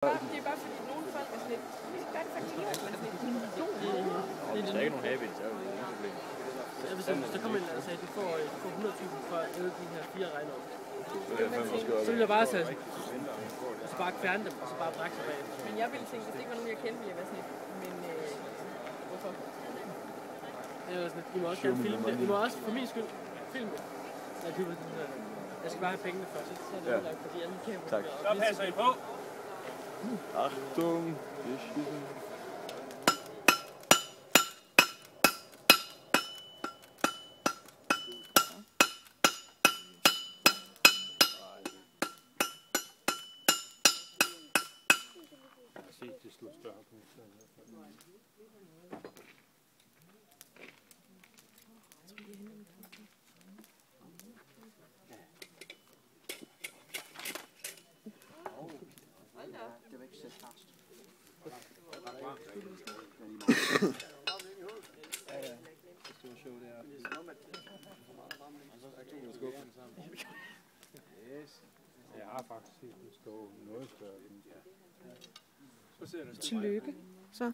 Det er bare fordi nogle folk er sådan lidt, hvad er det for en liv, man er sådan lidt Hvis der er ikke nogen habit, så er det ikke problem. Hvis der kommer en og sagde, at du får 100.000 for at æde de her 4 regner, så vil jeg bare sige, og så bare kværne dem, og så bare brække sig bagefter. Men jeg ville tænke, hvis det ikke var nogen, jeg kendte, ville jeg være sådan lidt, men hvorfor? I må også gerne filme det. I må også, for min skyld, filme det. Jeg skal bare have pengene først, så er det udlagt, fordi alle kameraer... Tak. Så passer I på! Achtung, wir schießen. Det slår større på Det var ikke så fast. Det var sjovt, det er. Jeg har faktisk set den stå noget større. Tillykke. Så.